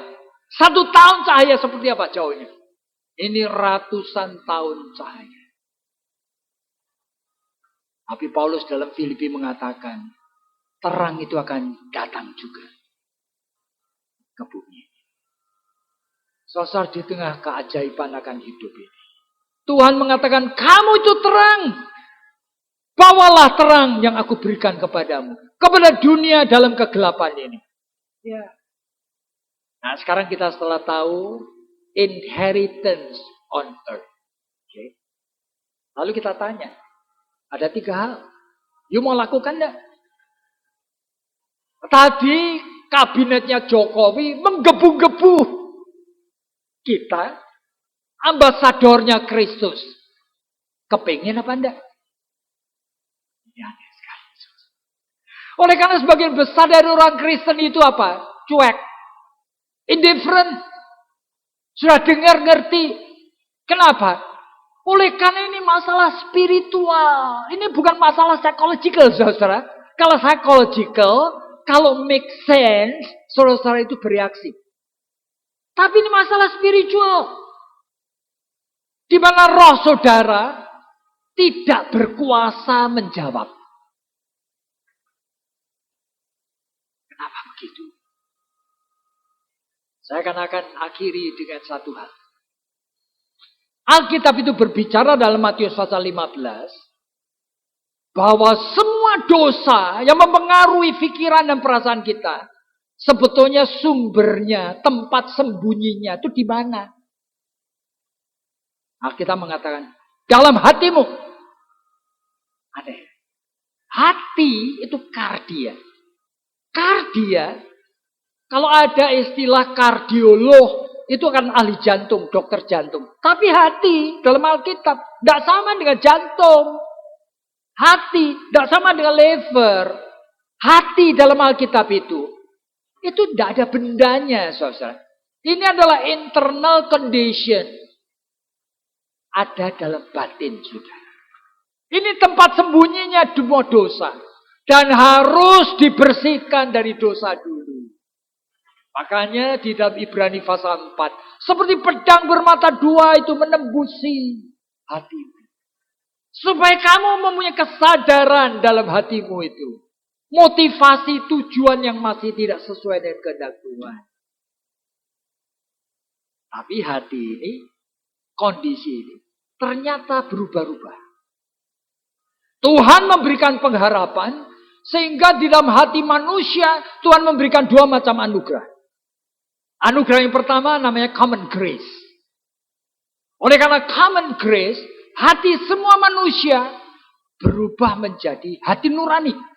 S1: 1 tahun cahaya seperti apa jauhnya? Ini ratusan tahun cahaya. Tapi Paulus dalam Filipi mengatakan, terang itu akan datang juga ke bumi. Saudara, di tengah keajaiban akan hidup ini, Tuhan mengatakan, kamu itu terang. Bawalah terang yang aku berikan kepadamu. Kepada dunia dalam kegelapan ini. Ya. Nah, sekarang kita setelah tahu inheritance on earth. Okay. Lalu kita tanya, ada 3 hal. You mau lakukan enggak? Tadi kabinetnya Jokowi menggebu-gebu kita, ambasadornya Kristus. Kepingin apa enggak? Ya, sekali. Oleh karena sebagian besar dari orang Kristen itu apa? Cuek. Indifferent. Sudah dengar, ngerti. Kenapa? Oleh karena ini masalah spiritual. Ini bukan masalah psychological, saudara. Kalau psychological, kalau make sense, saudara itu bereaksi. Tapi ini masalah spiritual. Di mana roh saudara tidak berkuasa menjawab. Kenapa begitu? Saya akan akhiri dengan satu hal. Alkitab itu berbicara dalam Matius pasal 15 bahwa semua dosa yang mempengaruhi pikiran dan perasaan kita, Sebetulnya sumbernya, tempat sembunyinya itu di mana? Alkitab mengatakan, dalam hatimu. Aneh. Hati itu kardia. Kardia, kalau ada istilah kardiolog, itu kan ahli jantung, dokter jantung. Tapi hati dalam Alkitab tidak sama dengan jantung. Hati tidak sama dengan liver. Hati dalam Alkitab itu tidak ada bendanya, saudara. Ini adalah internal condition. Ada dalam batin, saudara. Ini tempat sembunyinya semua dosa. Dan harus dibersihkan dari dosa dulu. Makanya di dalam Ibrani pasal 4. Seperti pedang bermata dua itu menembusi hatimu. Supaya kamu mempunyai kesadaran dalam hatimu itu. Motivasi tujuan yang masih tidak sesuai dengan kehendak Tuhan. Tapi hati ini, kondisi ini, ternyata berubah-ubah. Tuhan memberikan pengharapan, sehingga di dalam hati manusia, Tuhan memberikan dua macam anugerah. Anugerah yang pertama namanya common grace. Oleh karena common grace, hati semua manusia berubah menjadi hati nurani.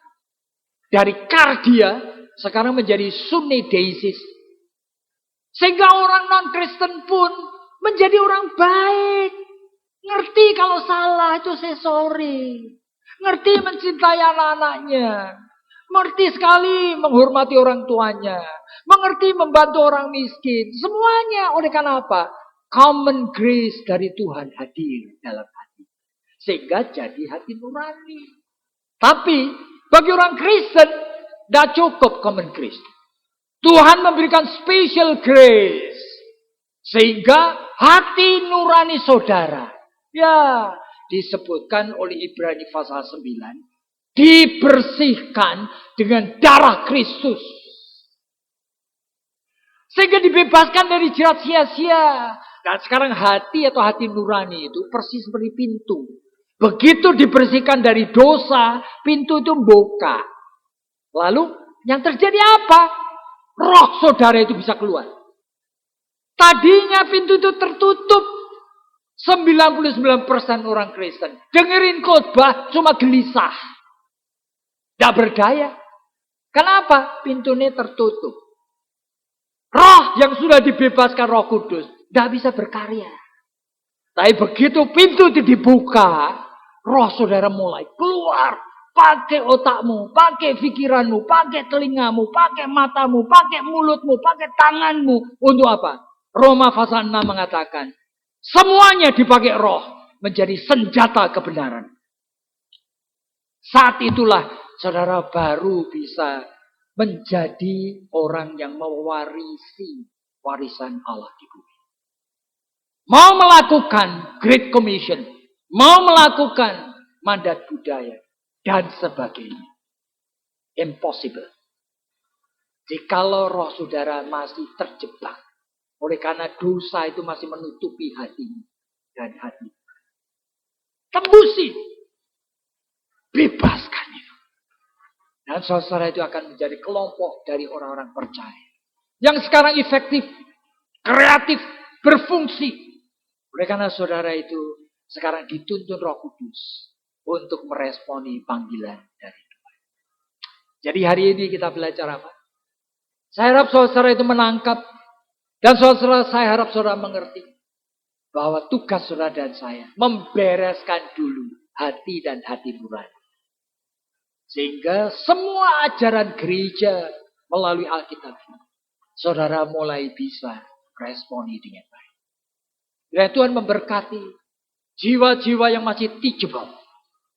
S1: Dari kardia, sekarang menjadi sunedeisis. Sehingga orang non-Kristen pun menjadi orang baik. Ngerti kalau salah itu say sorry. Ngerti mencintai anak-anaknya. Mengerti sekali menghormati orang tuanya. Mengerti membantu orang miskin. Semuanya oleh karena apa? Common grace dari Tuhan hadir dalam hati. Sehingga jadi hati nurani. Tapi bagi orang Kristen tidak cukup common grace. Tuhan memberikan special grace. Sehingga hati nurani saudara. Ya, disebutkan oleh Ibrani pasal 9. Dibersihkan dengan darah Kristus. Sehingga dibebaskan dari jerat sia-sia. Dan sekarang hati atau hati nurani itu persis seperti pintu. Begitu dibersihkan dari dosa, pintu itu buka. Lalu yang terjadi apa? Roh saudara itu bisa keluar. Tadinya pintu itu tertutup. 99% orang Kristen dengerin khotbah cuma gelisah. Tidak berdaya. Kenapa? Pintunya tertutup. Roh yang sudah dibebaskan Roh Kudus tidak bisa berkarya. Tapi begitu pintu itu dibuka, roh saudara mulai keluar. Pakai otakmu, pakai pikiranmu, pakai telingamu, pakai matamu, pakai mulutmu, pakai tanganmu. Untuk apa? Roma pasal 6 mengatakan, semuanya dipakai roh menjadi senjata kebenaran. Saat itulah saudara baru bisa menjadi orang yang mewarisi warisan Allah di bumi. Mau melakukan Great Commission, mau melakukan mandat budaya, dan sebagainya. Impossible. Jikalau roh saudara masih terjebak. Oleh karena dosa itu masih menutupi hatimu dan hati. Tembusi. Bebaskan itu. Dan saudara itu akan menjadi kelompok dari orang-orang percaya. Yang sekarang efektif, kreatif, berfungsi. Oleh karena saudara itu sekarang dituntun Roh Kudus untuk meresponi panggilan dari Tuhan. Jadi hari ini kita belajar apa? Saya harap saudara itu menangkap. Dan saudara, saya harap saudara mengerti. Bahwa tugas saudara dan saya membereskan dulu hati dan hati nurani. Sehingga semua ajaran gereja melalui Alkitab, saudara mulai bisa responi dengan baik. Dan Tuhan memberkati jiwa-jiwa yang masih teachable,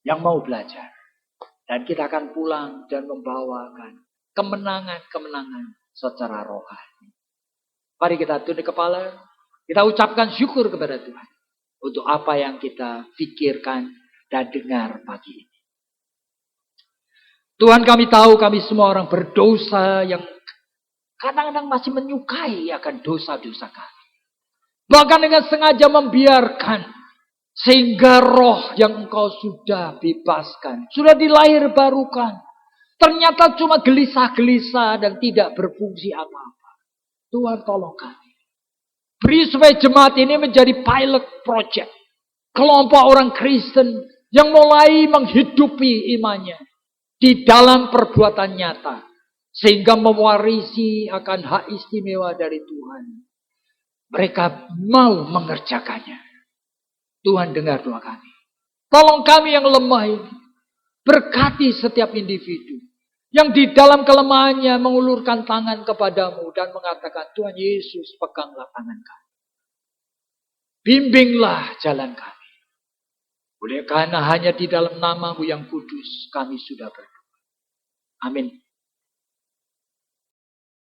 S1: yang mau belajar. Dan kita akan pulang dan membawakan kemenangan-kemenangan secara rohani. Mari kita tunduk kepala, kita ucapkan syukur kepada Tuhan untuk apa yang kita pikirkan dan dengar pagi ini. Tuhan, kami tahu kami semua orang berdosa yang kadang-kadang masih menyukai akan dosa-dosa kami. Bahkan dengan sengaja membiarkan sehingga roh yang Engkau sudah bebaskan, sudah dilahir barukan, ternyata cuma gelisah-gelisah dan tidak berfungsi apa-apa. Tuhan tolong kami. Beri supaya jemaat ini menjadi pilot project. Kelompok orang Kristen yang mulai menghidupi imannya di dalam perbuatan nyata. Sehingga mewarisi akan hak istimewa dari Tuhan. Mereka mau mengerjakannya. Tuhan dengar doa kami. Tolong kami yang lemah ini. Berkati setiap individu. Yang di dalam kelemahannya mengulurkan tangan kepadamu. Dan mengatakan, Tuhan Yesus peganglah tangan kami. Bimbinglah jalan kami. Oleh karena hanya di dalam nama-Mu yang kudus kami sudah berdoa. Amin.